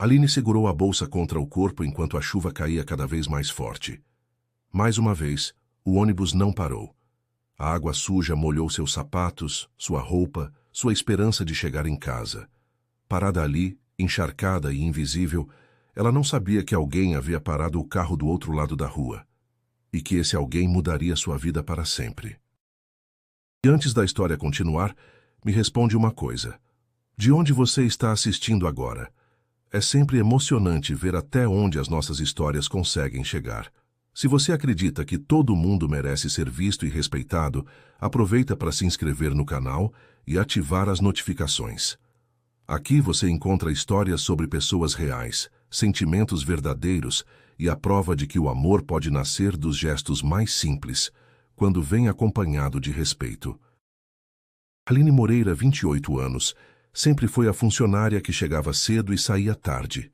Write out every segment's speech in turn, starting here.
Aline segurou a bolsa contra o corpo enquanto a chuva caía cada vez mais forte. Mais uma vez, o ônibus não parou. A água suja molhou seus sapatos, sua roupa, sua esperança de chegar em casa. Parada ali, encharcada e invisível, ela não sabia que alguém havia parado o carro do outro lado da rua. E que esse alguém mudaria sua vida para sempre. E antes da história continuar, me responde uma coisa. De onde você está assistindo agora? É sempre emocionante ver até onde as nossas histórias conseguem chegar. Se você acredita que todo mundo merece ser visto e respeitado, aproveita para se inscrever no canal e ativar as notificações. Aqui você encontra histórias sobre pessoas reais, sentimentos verdadeiros e a prova de que o amor pode nascer dos gestos mais simples, quando vem acompanhado de respeito. Aline Moreira, 28 anos, sempre foi a funcionária que chegava cedo e saía tarde.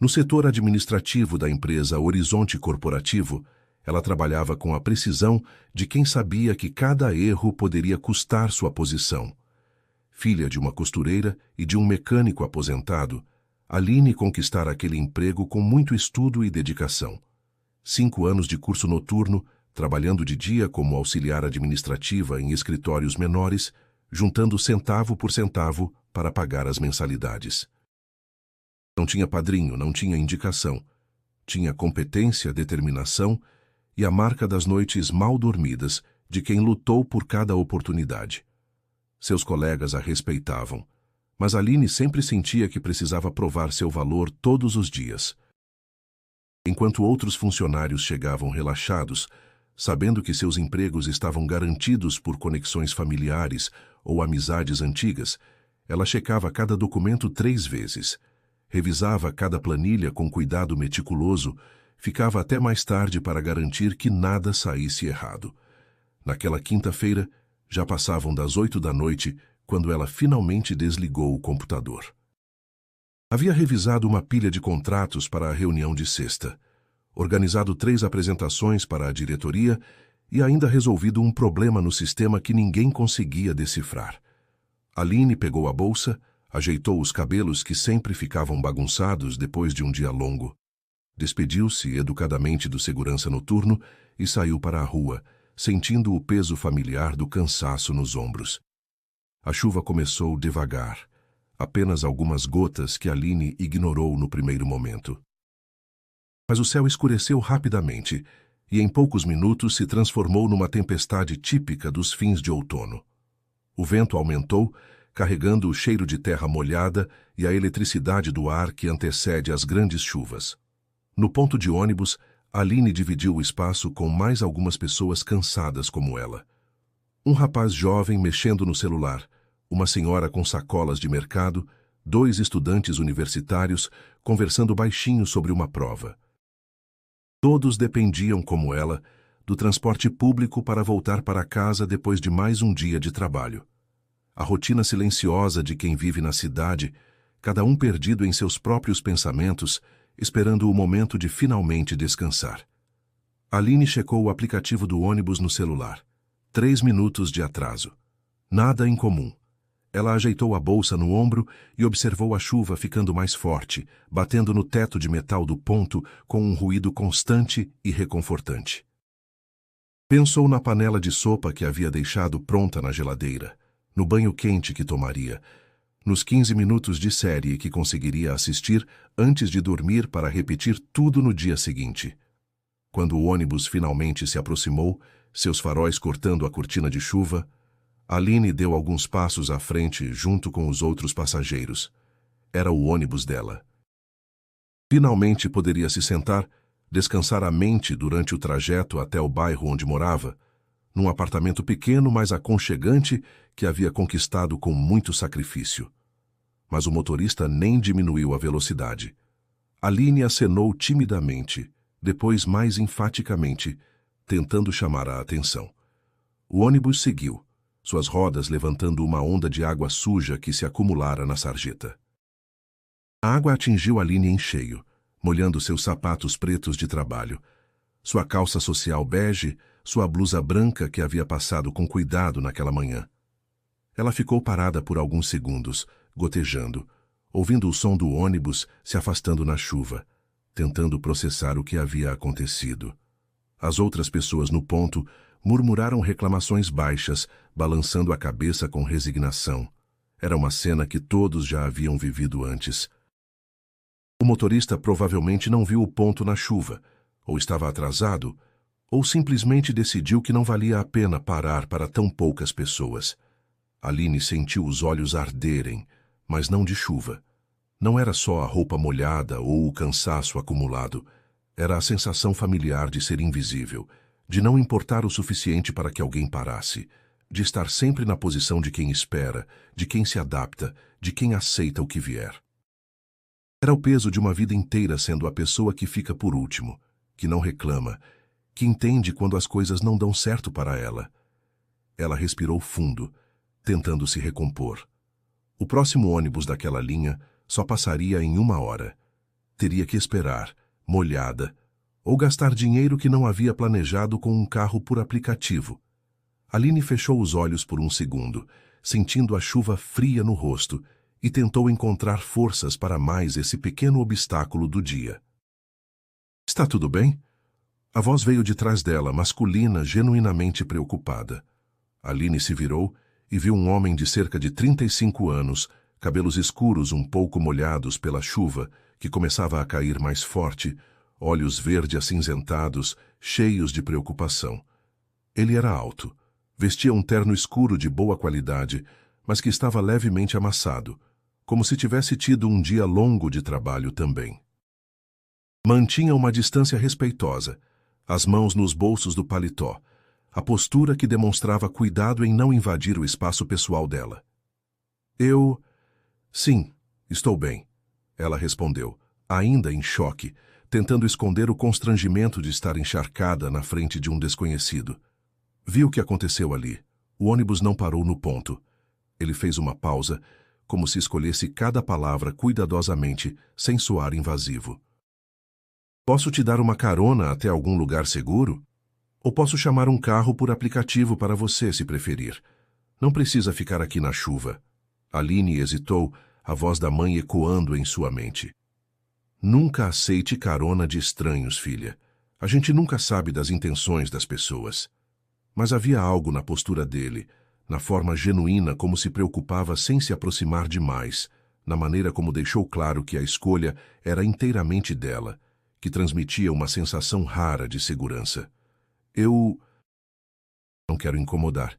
No setor administrativo da empresa Horizonte Corporativo, ela trabalhava com a precisão de quem sabia que cada erro poderia custar sua posição. Filha de uma costureira e de um mecânico aposentado, Aline conquistara aquele emprego com muito estudo e dedicação. 5 anos de curso noturno, trabalhando de dia como auxiliar administrativa em escritórios menores, juntando centavo por centavo para pagar as mensalidades. Não tinha padrinho, não tinha indicação. Tinha competência, determinação e a marca das noites mal dormidas de quem lutou por cada oportunidade. Seus colegas a respeitavam, mas Aline sempre sentia que precisava provar seu valor todos os dias. Enquanto outros funcionários chegavam relaxados, sabendo que seus empregos estavam garantidos por conexões familiares ou amizades antigas, ela checava cada documento 3 vezes. Revisava cada planilha com cuidado meticuloso, ficava até mais tarde para garantir que nada saísse errado. Naquela quinta-feira, já passavam das 8 da noite, quando ela finalmente desligou o computador. Havia revisado uma pilha de contratos para a reunião de sexta, organizado 3 apresentações para a diretoria e ainda resolvido um problema no sistema que ninguém conseguia decifrar. Aline pegou a bolsa, ajeitou os cabelos que sempre ficavam bagunçados depois de um dia longo. Despediu-se educadamente do segurança noturno e saiu para a rua, sentindo o peso familiar do cansaço nos ombros. A chuva começou devagar, apenas algumas gotas que Aline ignorou no primeiro momento. Mas o céu escureceu rapidamente e em poucos minutos se transformou numa tempestade típica dos fins de outono. O vento aumentou, carregando o cheiro de terra molhada e a eletricidade do ar que antecede as grandes chuvas. No ponto de ônibus, Aline dividiu o espaço com mais algumas pessoas cansadas como ela. Um rapaz jovem mexendo no celular, uma senhora com sacolas de mercado, 2 estudantes universitários conversando baixinho sobre uma prova. Todos dependiam, como ela, do transporte público para voltar para casa depois de mais um dia de trabalho. A rotina silenciosa de quem vive na cidade, cada um perdido em seus próprios pensamentos, esperando o momento de finalmente descansar. Aline checou o aplicativo do ônibus no celular. 3 minutos de atraso. Nada em comum. Ela ajeitou a bolsa no ombro e observou a chuva ficando mais forte, batendo no teto de metal do ponto com um ruído constante e reconfortante. Pensou na panela de sopa que havia deixado pronta na geladeira, no banho quente que tomaria, nos 15 minutos de série que conseguiria assistir antes de dormir para repetir tudo no dia seguinte. Quando o ônibus finalmente se aproximou, seus faróis cortando a cortina de chuva, Aline deu alguns passos à frente junto com os outros passageiros. Era o ônibus dela. Finalmente poderia se sentar, descansar a mente durante o trajeto até o bairro onde morava, num apartamento pequeno, mas aconchegante, que havia conquistado com muito sacrifício. Mas o motorista nem diminuiu a velocidade. Aline acenou timidamente, depois mais enfaticamente, tentando chamar a atenção. O ônibus seguiu, suas rodas levantando uma onda de água suja que se acumulara na sarjeta. A água atingiu Aline em cheio, molhando seus sapatos pretos de trabalho, sua calça social bege, sua blusa branca que havia passado com cuidado naquela manhã. Ela ficou parada por alguns segundos, gotejando, ouvindo o som do ônibus se afastando na chuva, tentando processar o que havia acontecido. As outras pessoas no ponto murmuraram reclamações baixas, balançando a cabeça com resignação. Era uma cena que todos já haviam vivido antes. O motorista provavelmente não viu o ponto na chuva, ou estava atrasado, ou simplesmente decidiu que não valia a pena parar para tão poucas pessoas. Aline sentiu os olhos arderem, mas não de chuva. Não era só a roupa molhada ou o cansaço acumulado. Era a sensação familiar de ser invisível, de não importar o suficiente para que alguém parasse, de estar sempre na posição de quem espera, de quem se adapta, de quem aceita o que vier. Era o peso de uma vida inteira sendo a pessoa que fica por último, que não reclama, que entende quando as coisas não dão certo para ela. Ela respirou fundo, tentando se recompor. O próximo ônibus daquela linha só passaria em 1 hora. Teria que esperar, molhada, ou gastar dinheiro que não havia planejado com um carro por aplicativo. Aline fechou os olhos por um segundo, sentindo a chuva fria no rosto, e tentou encontrar forças para mais esse pequeno obstáculo do dia. "Está tudo bem?" A voz veio de trás dela, masculina, genuinamente preocupada. Aline se virou e viu um homem de cerca de 35 anos, cabelos escuros um pouco molhados pela chuva, que começava a cair mais forte, olhos verde acinzentados, cheios de preocupação. Ele era alto, vestia um terno escuro de boa qualidade, mas que estava levemente amassado, como se tivesse tido um dia longo de trabalho também. Mantinha uma distância respeitosa, as mãos nos bolsos do paletó, a postura que demonstrava cuidado em não invadir o espaço pessoal dela. Sim, estou bem", ela respondeu, ainda em choque, tentando esconder o constrangimento de estar encharcada na frente de um desconhecido. Viu o que aconteceu ali. O ônibus não parou no ponto. Ele fez uma pausa, como se escolhesse cada palavra cuidadosamente, sem soar invasivo. "Posso te dar uma carona até algum lugar seguro? Ou posso chamar um carro por aplicativo para você, se preferir. Não precisa ficar aqui na chuva." Aline hesitou, a voz da mãe ecoando em sua mente. "Nunca aceite carona de estranhos, filha. A gente nunca sabe das intenções das pessoas." Mas havia algo na postura dele, na forma genuína como se preocupava sem se aproximar demais, na maneira como deixou claro que a escolha era inteiramente dela, que transmitia uma sensação rara de segurança. "Eu não quero incomodar."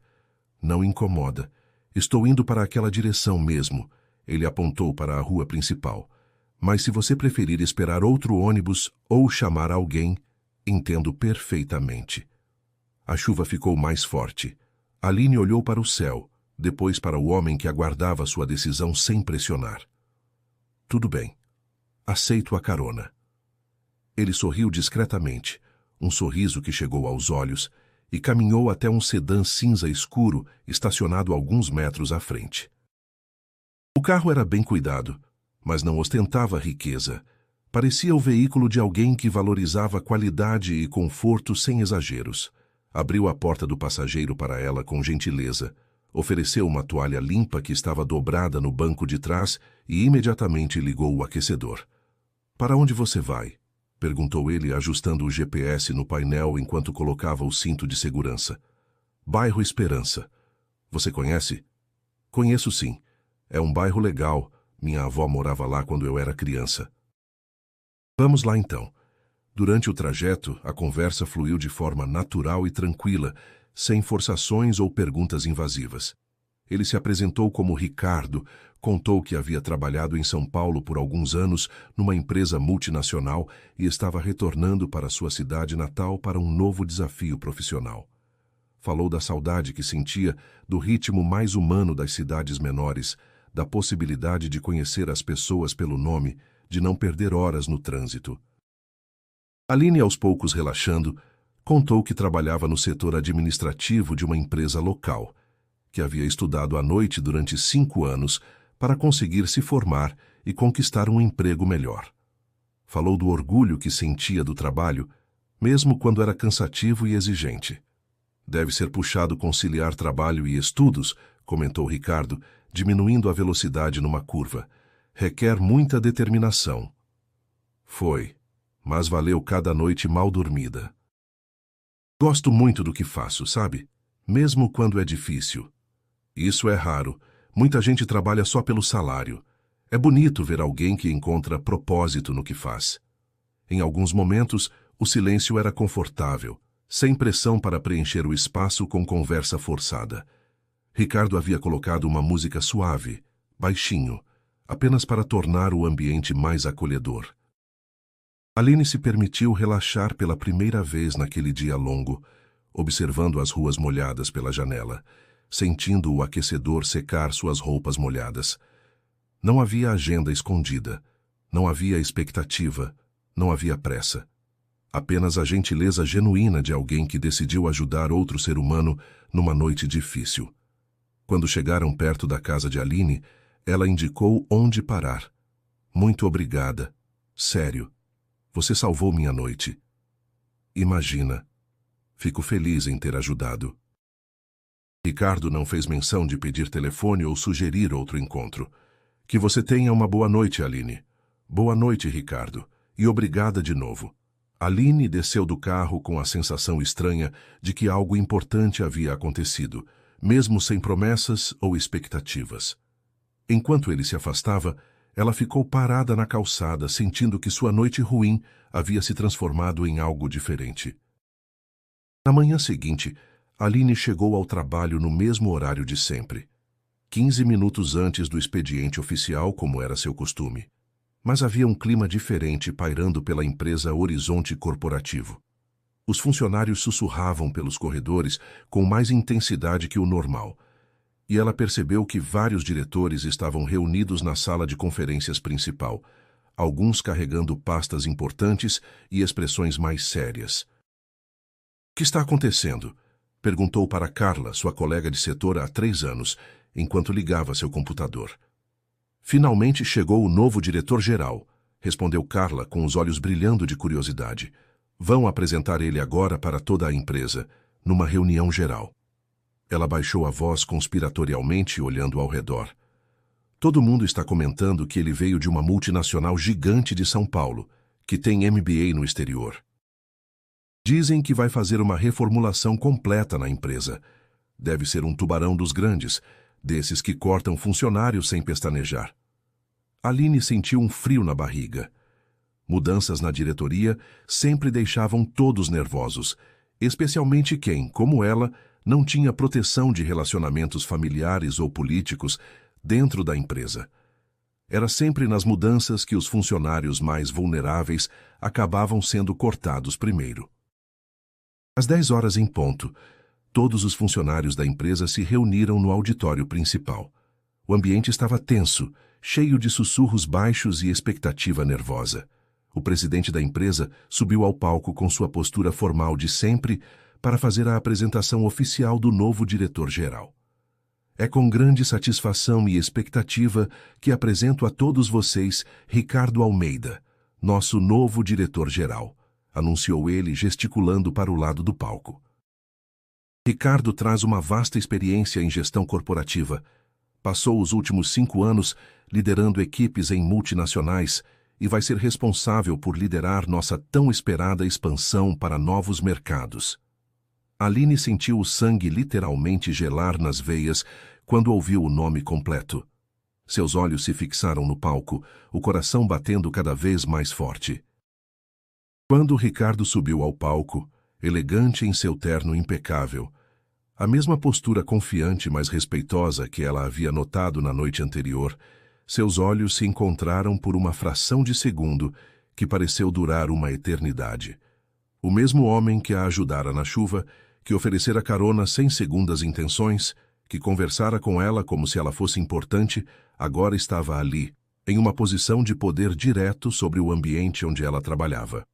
"Não incomoda. Estou indo para aquela direção mesmo." Ele apontou para a rua principal. "Mas se você preferir esperar outro ônibus ou chamar alguém, entendo perfeitamente." A chuva ficou mais forte. Aline olhou para o céu, depois para o homem que aguardava sua decisão sem pressionar. "Tudo bem. Aceito a carona." Ele sorriu discretamente, um sorriso que chegou aos olhos, e caminhou até um sedã cinza escuro estacionado alguns metros à frente. O carro era bem cuidado, mas não ostentava riqueza. Parecia o veículo de alguém que valorizava qualidade e conforto sem exageros. Abriu a porta do passageiro para ela com gentileza, ofereceu uma toalha limpa que estava dobrada no banco de trás e imediatamente ligou o aquecedor. "Para onde você vai?" perguntou ele, ajustando o GPS no painel enquanto colocava o cinto de segurança. "Bairro Esperança. Você conhece?" "Conheço sim. É um bairro legal. Minha avó morava lá quando eu era criança." "Vamos lá então." Durante o trajeto, a conversa fluiu de forma natural e tranquila, sem forçações ou perguntas invasivas. Ele se apresentou como Ricardo, contou que havia trabalhado em São Paulo por alguns anos numa empresa multinacional e estava retornando para sua cidade natal para um novo desafio profissional. Falou da saudade que sentia, do ritmo mais humano das cidades menores, da possibilidade de conhecer as pessoas pelo nome, de não perder horas no trânsito. Aline, aos poucos relaxando, contou que trabalhava no setor administrativo de uma empresa local, que havia estudado à noite durante 5 anos para conseguir se formar e conquistar um emprego melhor. Falou do orgulho que sentia do trabalho, mesmo quando era cansativo e exigente. "Deve ser puxado conciliar trabalho e estudos", comentou Ricardo, diminuindo a velocidade numa curva. Requer muita determinação. Foi, mas valeu cada noite mal dormida. Gosto muito do que faço, sabe? Mesmo quando é difícil. Isso é raro. Muita gente trabalha só pelo salário. É bonito ver alguém que encontra propósito no que faz. Em alguns momentos, o silêncio era confortável, sem pressão para preencher o espaço com conversa forçada. Ricardo havia colocado uma música suave, baixinho, apenas para tornar o ambiente mais acolhedor. Aline se permitiu relaxar pela primeira vez naquele dia longo, observando as ruas molhadas pela janela, sentindo o aquecedor secar suas roupas molhadas. Não havia agenda escondida, não havia expectativa, não havia pressa. Apenas a gentileza genuína de alguém que decidiu ajudar outro ser humano numa noite difícil. Quando chegaram perto da casa de Aline, ela indicou onde parar. Muito obrigada. Sério. Você salvou minha noite. Imagina. Fico feliz em ter ajudado. Ricardo não fez menção de pedir telefone ou sugerir outro encontro. Que você tenha uma boa noite, Aline. Boa noite, Ricardo. E obrigada de novo. Aline desceu do carro com a sensação estranha de que algo importante havia acontecido, mesmo sem promessas ou expectativas. Enquanto ele se afastava, ela ficou parada na calçada, sentindo que sua noite ruim havia se transformado em algo diferente. Na manhã seguinte, Aline chegou ao trabalho no mesmo horário de sempre, 15 minutos antes do expediente oficial, como era seu costume. Mas havia um clima diferente pairando pela empresa Horizonte Corporativo. Os funcionários sussurravam pelos corredores com mais intensidade que o normal, e ela percebeu que vários diretores estavam reunidos na sala de conferências principal, alguns carregando pastas importantes e expressões mais sérias. "O que está acontecendo?" perguntou para Carla, sua colega de setor há 3 anos, enquanto ligava seu computador. "Finalmente chegou o novo diretor-geral", respondeu Carla com os olhos brilhando de curiosidade. "Vão apresentar ele agora para toda a empresa, numa reunião geral." Ela baixou a voz conspiratorialmente, olhando ao redor. "Todo mundo está comentando que ele veio de uma multinacional gigante de São Paulo, que tem MBA no exterior. Dizem que vai fazer uma reformulação completa na empresa. Deve ser um tubarão dos grandes, desses que cortam funcionários sem pestanejar." Aline sentiu um frio na barriga. Mudanças na diretoria sempre deixavam todos nervosos, especialmente quem, como ela, não tinha proteção de relacionamentos familiares ou políticos dentro da empresa. Era sempre nas mudanças que os funcionários mais vulneráveis acabavam sendo cortados primeiro. Às 10 horas em ponto, todos os funcionários da empresa se reuniram no auditório principal. O ambiente estava tenso, cheio de sussurros baixos e expectativa nervosa. O presidente da empresa subiu ao palco com sua postura formal de sempre para fazer a apresentação oficial do novo diretor-geral. "É com grande satisfação e expectativa que apresento a todos vocês Ricardo Almeida, nosso novo diretor-geral", anunciou ele, gesticulando para o lado do palco. Ricardo traz uma vasta experiência em gestão corporativa. Passou os últimos 5 anos liderando equipes em multinacionais e vai ser responsável por liderar nossa tão esperada expansão para novos mercados. Aline sentiu o sangue literalmente gelar nas veias quando ouviu o nome completo. Seus olhos se fixaram no palco, o coração batendo cada vez mais forte. Quando Ricardo subiu ao palco, elegante em seu terno impecável, a mesma postura confiante mas respeitosa que ela havia notado na noite anterior, seus olhos se encontraram por uma fração de segundo que pareceu durar uma eternidade. O mesmo homem que a ajudara na chuva, que oferecera carona sem segundas intenções, que conversara com ela como se ela fosse importante, agora estava ali, em uma posição de poder direto sobre o ambiente onde ela trabalhava.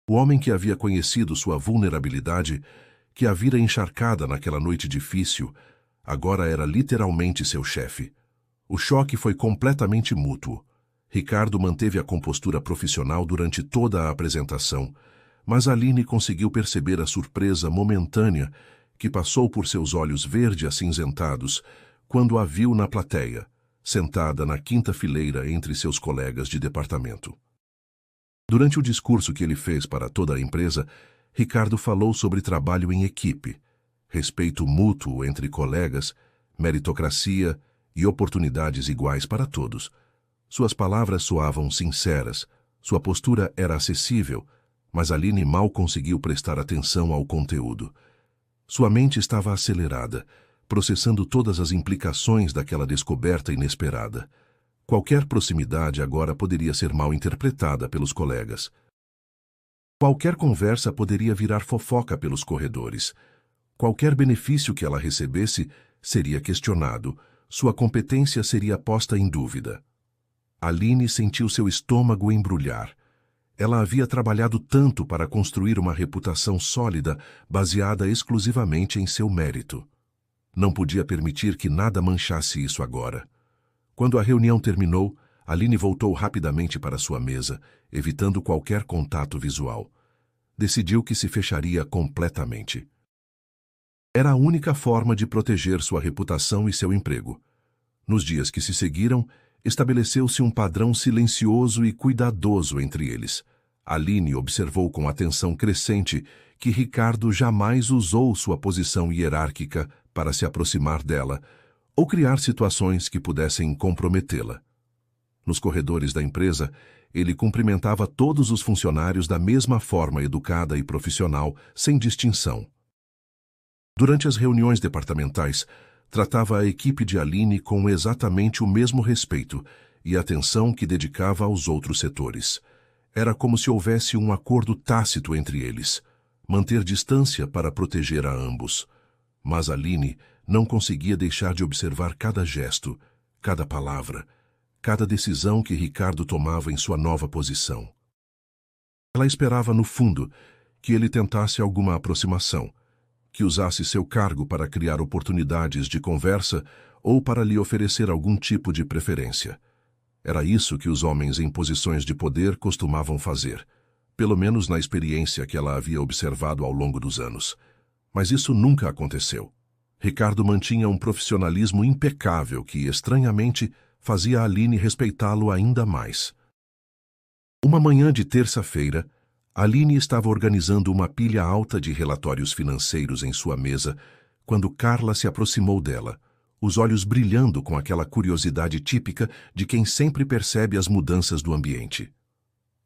O homem que havia conhecido sua vulnerabilidade, que a vira encharcada naquela noite difícil, agora era literalmente seu chefe. O choque foi completamente mútuo. Ricardo manteve a compostura profissional durante toda a apresentação, mas Aline conseguiu perceber a surpresa momentânea que passou por seus olhos verde-acinzentados quando a viu na plateia, sentada na quinta fileira entre seus colegas de departamento. Durante o discurso que ele fez para toda a empresa, Ricardo falou sobre trabalho em equipe, respeito mútuo entre colegas, meritocracia e oportunidades iguais para todos. Suas palavras soavam sinceras, sua postura era acessível, mas Aline mal conseguiu prestar atenção ao conteúdo. Sua mente estava acelerada, processando todas as implicações daquela descoberta inesperada. Qualquer proximidade agora poderia ser mal interpretada pelos colegas. Qualquer conversa poderia virar fofoca pelos corredores. Qualquer benefício que ela recebesse seria questionado, sua competência seria posta em dúvida. Aline sentiu seu estômago embrulhar. Ela havia trabalhado tanto para construir uma reputação sólida, baseada exclusivamente em seu mérito. Não podia permitir que nada manchasse isso agora. Quando a reunião terminou, Aline voltou rapidamente para sua mesa, evitando qualquer contato visual. Decidiu que se fecharia completamente. Era a única forma de proteger sua reputação e seu emprego. Nos dias que se seguiram, estabeleceu-se um padrão silencioso e cuidadoso entre eles. Aline observou com atenção crescente que Ricardo jamais usou sua posição hierárquica para se aproximar dela ou criar situações que pudessem comprometê-la. Nos corredores da empresa, ele cumprimentava todos os funcionários da mesma forma educada e profissional, sem distinção. Durante as reuniões departamentais, tratava a equipe de Aline com exatamente o mesmo respeito e atenção que dedicava aos outros setores. Era como se houvesse um acordo tácito entre eles, manter distância para proteger a ambos. Mas Aline não conseguia deixar de observar cada gesto, cada palavra, cada decisão que Ricardo tomava em sua nova posição. Ela esperava, no fundo, que ele tentasse alguma aproximação, que usasse seu cargo para criar oportunidades de conversa ou para lhe oferecer algum tipo de preferência. Era isso que os homens em posições de poder costumavam fazer, pelo menos na experiência que ela havia observado ao longo dos anos. Mas isso nunca aconteceu. Ricardo mantinha um profissionalismo impecável que, estranhamente, fazia Aline respeitá-lo ainda mais. Uma manhã de terça-feira, Aline estava organizando uma pilha alta de relatórios financeiros em sua mesa quando Carla se aproximou dela, os olhos brilhando com aquela curiosidade típica de quem sempre percebe as mudanças do ambiente.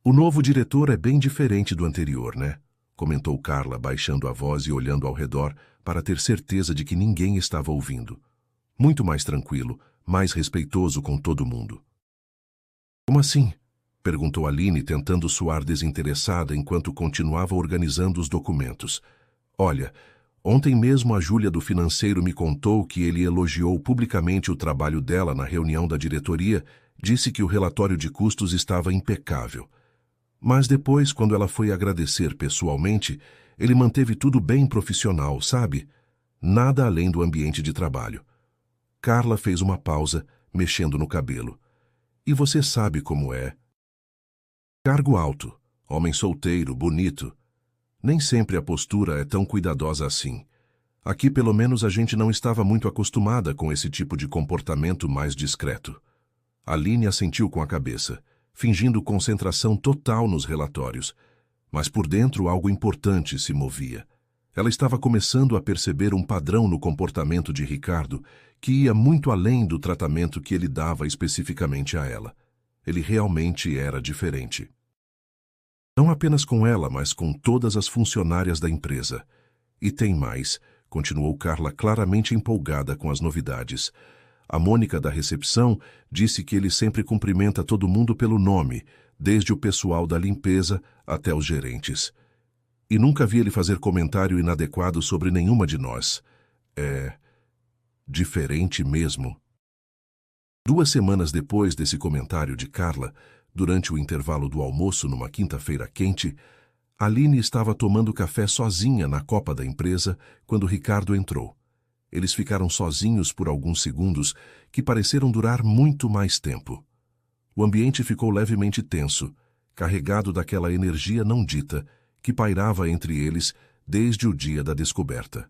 "O novo diretor é bem diferente do anterior, né?" comentou Carla, baixando a voz e olhando ao redor para ter certeza de que ninguém estava ouvindo. "Muito mais tranquilo, mais respeitoso com todo mundo." "Como assim?" perguntou Aline, tentando soar desinteressada enquanto continuava organizando os documentos. "Olha, ontem mesmo a Júlia do financeiro me contou que ele elogiou publicamente o trabalho dela na reunião da diretoria, disse que o relatório de custos estava impecável. Mas depois, quando ela foi agradecer pessoalmente, ele manteve tudo bem profissional, sabe? Nada além do ambiente de trabalho." Carla fez uma pausa, mexendo no cabelo. "E você sabe como é. Cargo alto, homem solteiro, bonito. Nem sempre a postura é tão cuidadosa assim. Aqui, pelo menos, a gente não estava muito acostumada com esse tipo de comportamento mais discreto." Aline assentiu com a cabeça, fingindo concentração total nos relatórios. Mas por dentro algo importante se movia. Ela estava começando a perceber um padrão no comportamento de Ricardo que ia muito além do tratamento que ele dava especificamente a ela. Ele realmente era diferente. Não apenas com ela, mas com todas as funcionárias da empresa. "E tem mais", continuou Carla, claramente empolgada com as novidades. "A Mônica da recepção disse que ele sempre cumprimenta todo mundo pelo nome, desde o pessoal da limpeza até os gerentes. E nunca vi ele fazer comentário inadequado sobre nenhuma de nós. É diferente mesmo." 2 semanas depois desse comentário de Carla, durante o intervalo do almoço numa quinta-feira quente, Aline estava tomando café sozinha na copa da empresa quando Ricardo entrou. Eles ficaram sozinhos por alguns segundos que pareceram durar muito mais tempo. O ambiente ficou levemente tenso, carregado daquela energia não dita que pairava entre eles desde o dia da descoberta.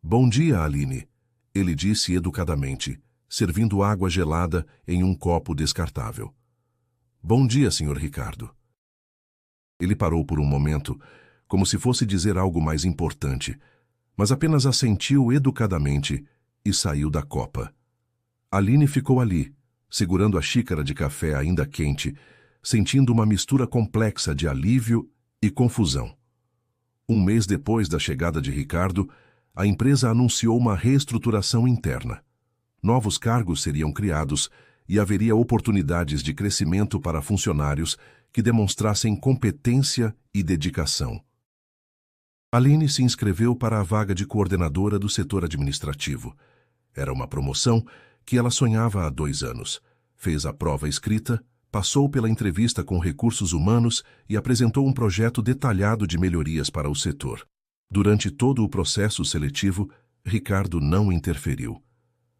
"Bom dia, Aline", ele disse educadamente, servindo água gelada em um copo descartável. Bom dia, Sr. Ricardo. Ele parou por um momento, como se fosse dizer algo mais importante, mas apenas assentiu educadamente e saiu da copa. Aline ficou ali, segurando a xícara de café ainda quente, sentindo uma mistura complexa de alívio e confusão. Um mês depois da chegada de Ricardo, a empresa anunciou uma reestruturação interna. Novos cargos seriam criados e haveria oportunidades de crescimento para funcionários que demonstrassem competência e dedicação. Aline se inscreveu para a vaga de coordenadora do setor administrativo. Era uma promoção que ela sonhava há 2 anos. Fez a prova escrita, passou pela entrevista com recursos humanos e apresentou um projeto detalhado de melhorias para o setor. Durante todo o processo seletivo, Ricardo não interferiu.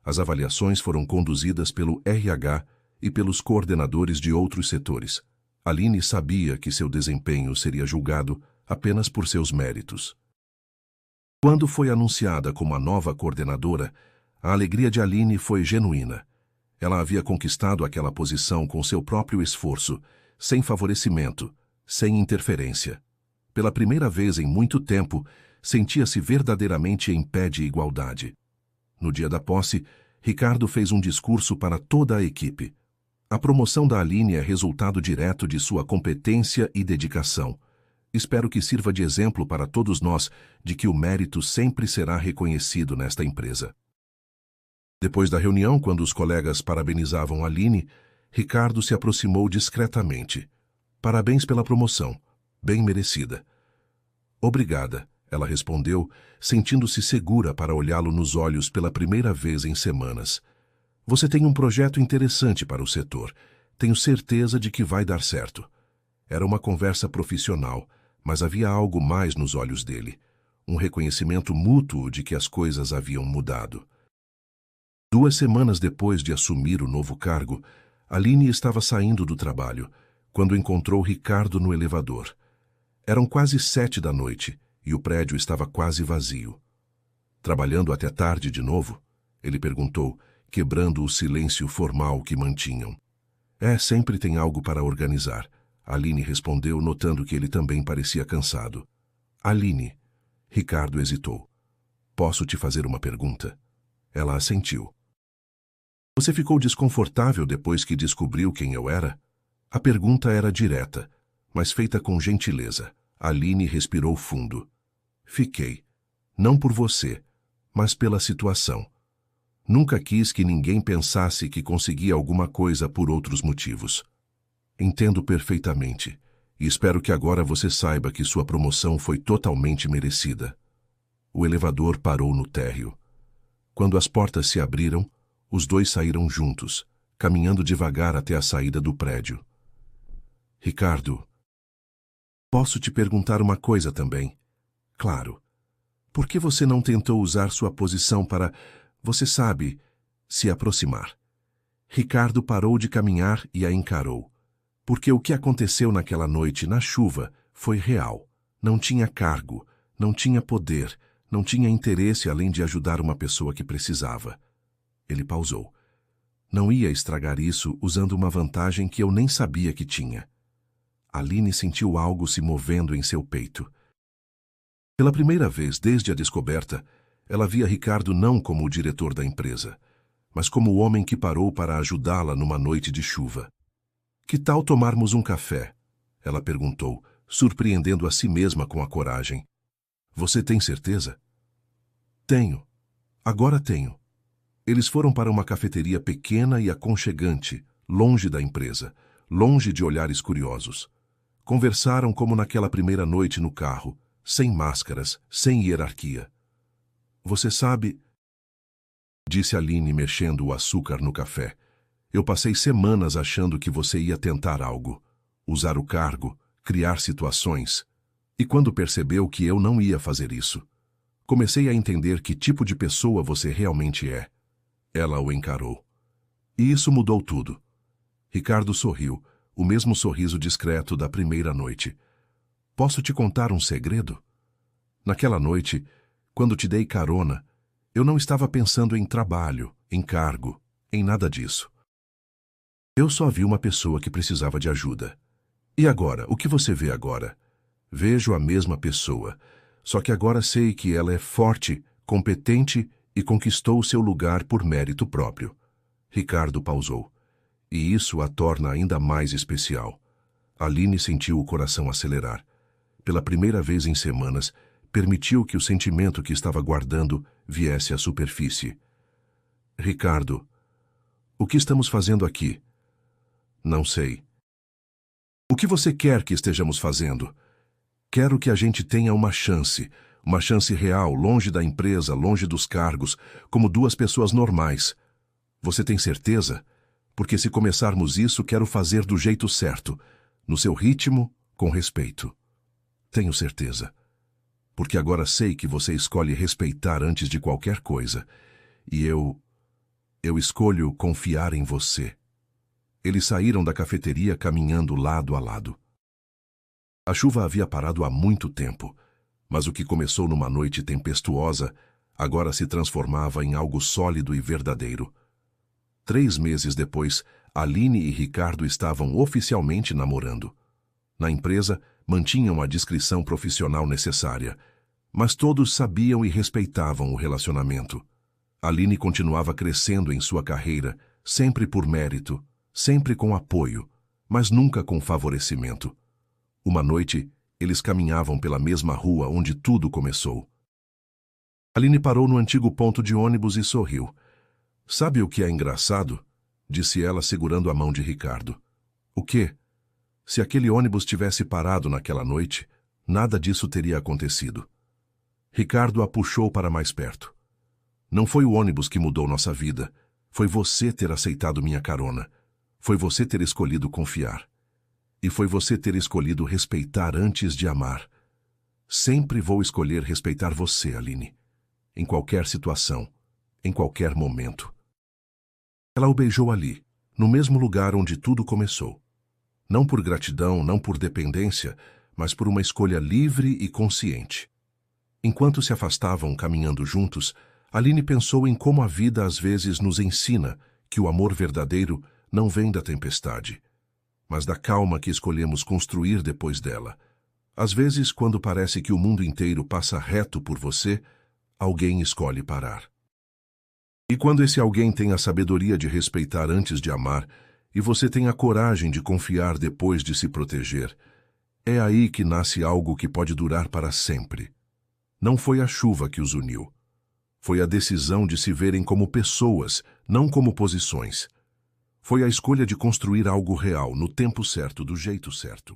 As avaliações foram conduzidas pelo RH e pelos coordenadores de outros setores. Aline sabia que seu desempenho seria julgado apenas por seus méritos. Quando foi anunciada como a nova coordenadora, a alegria de Aline foi genuína. Ela havia conquistado aquela posição com seu próprio esforço, sem favorecimento, sem interferência. Pela primeira vez em muito tempo, sentia-se verdadeiramente em pé de igualdade. No dia da posse, Ricardo fez um discurso para toda a equipe. A promoção da Aline é resultado direto de sua competência e dedicação. Espero que sirva de exemplo para todos nós de que o mérito sempre será reconhecido nesta empresa. Depois da reunião, quando os colegas parabenizavam Aline, Ricardo se aproximou discretamente. Parabéns pela promoção. Bem merecida. Obrigada, ela respondeu, sentindo-se segura para olhá-lo nos olhos pela primeira vez em semanas. Você tem um projeto interessante para o setor. Tenho certeza de que vai dar certo. Era uma conversa profissional, mas havia algo mais nos olhos dele. Um reconhecimento mútuo de que as coisas haviam mudado. 2 semanas depois de assumir o novo cargo, Aline estava saindo do trabalho, quando encontrou Ricardo no elevador. Eram quase 7 da noite e o prédio estava quase vazio. Trabalhando até tarde de novo? Ele perguntou, quebrando o silêncio formal que mantinham. Sempre tem algo para organizar. Aline respondeu, notando que ele também parecia cansado. Aline. Ricardo hesitou. Posso te fazer uma pergunta? Ela assentiu. Você ficou desconfortável depois que descobriu quem eu era? A pergunta era direta, mas feita com gentileza. Aline respirou fundo. Fiquei. Não por você, mas pela situação. Nunca quis que ninguém pensasse que conseguia alguma coisa por outros motivos. Entendo perfeitamente, e espero que agora você saiba que sua promoção foi totalmente merecida. O elevador parou no térreo. Quando as portas se abriram, os dois saíram juntos, caminhando devagar até a saída do prédio. Ricardo, posso te perguntar uma coisa também? Claro. Por que você não tentou usar sua posição para, você sabe, se aproximar? Ricardo parou de caminhar e a encarou. Porque o que aconteceu naquela noite na chuva foi real. Não tinha cargo, não tinha poder, não tinha interesse além de ajudar uma pessoa que precisava. Ele pausou. Não ia estragar isso usando uma vantagem que eu nem sabia que tinha. Aline sentiu algo se movendo em seu peito. Pela primeira vez desde a descoberta, ela via Ricardo não como o diretor da empresa, mas como o homem que parou para ajudá-la numa noite de chuva. Que tal tomarmos um café? Ela perguntou, surpreendendo a si mesma com a coragem. Você tem certeza? Tenho. Agora tenho. Eles foram para uma cafeteria pequena e aconchegante, longe da empresa, longe de olhares curiosos. Conversaram como naquela primeira noite no carro, sem máscaras, sem hierarquia. Você sabe, disse Aline mexendo o açúcar no café, eu passei semanas achando que você ia tentar algo, usar o cargo, criar situações. E quando percebeu que eu não ia fazer isso, comecei a entender que tipo de pessoa você realmente é. Ela o encarou. E isso mudou tudo. Ricardo sorriu, o mesmo sorriso discreto da primeira noite. Posso te contar um segredo? Naquela noite, quando te dei carona, eu não estava pensando em trabalho, em cargo, em nada disso. Eu só vi uma pessoa que precisava de ajuda. E agora, o que você vê agora? Vejo a mesma pessoa, só que agora sei que ela é forte, competente e conquistou seu lugar por mérito próprio. Ricardo pausou. E isso a torna ainda mais especial. Aline sentiu o coração acelerar. Pela primeira vez em semanas, permitiu que o sentimento que estava guardando viesse à superfície. Ricardo, o que estamos fazendo aqui? Não sei. O que você quer que estejamos fazendo? Quero que a gente tenha uma chance real, longe da empresa, longe dos cargos, como duas pessoas normais. Você tem certeza? Porque se começarmos isso, quero fazer do jeito certo, no seu ritmo, com respeito. Tenho certeza. Porque agora sei que você escolhe respeitar antes de qualquer coisa. E eu escolho confiar em você. Eles saíram da cafeteria caminhando lado a lado. A chuva havia parado há muito tempo, mas o que começou numa noite tempestuosa agora se transformava em algo sólido e verdadeiro. 3 meses depois, Aline e Ricardo estavam oficialmente namorando. Na empresa, mantinham a discrição profissional necessária, mas todos sabiam e respeitavam o relacionamento. Aline continuava crescendo em sua carreira, sempre por mérito, sempre com apoio, mas nunca com favorecimento. Uma noite, eles caminhavam pela mesma rua onde tudo começou. Aline parou no antigo ponto de ônibus e sorriu. Sabe o que é engraçado? Disse ela segurando a mão de Ricardo. O quê? Se aquele ônibus tivesse parado naquela noite, nada disso teria acontecido. Ricardo a puxou para mais perto. Não foi o ônibus que mudou nossa vida. Foi você ter aceitado minha carona. Foi você ter escolhido confiar. E foi você ter escolhido respeitar antes de amar. Sempre vou escolher respeitar você, Aline. Em qualquer situação, em qualquer momento. Ela o beijou ali, no mesmo lugar onde tudo começou. Não por gratidão, não por dependência, mas por uma escolha livre e consciente. Enquanto se afastavam caminhando juntos, Aline pensou em como a vida às vezes nos ensina que o amor verdadeiro não vem da tempestade, mas da calma que escolhemos construir depois dela. Às vezes, quando parece que o mundo inteiro passa reto por você, alguém escolhe parar. E quando esse alguém tem a sabedoria de respeitar antes de amar, e você tem a coragem de confiar depois de se proteger, é aí que nasce algo que pode durar para sempre. Não foi a chuva que os uniu. Foi a decisão de se verem como pessoas, não como posições. Foi a escolha de construir algo real, no tempo certo, do jeito certo.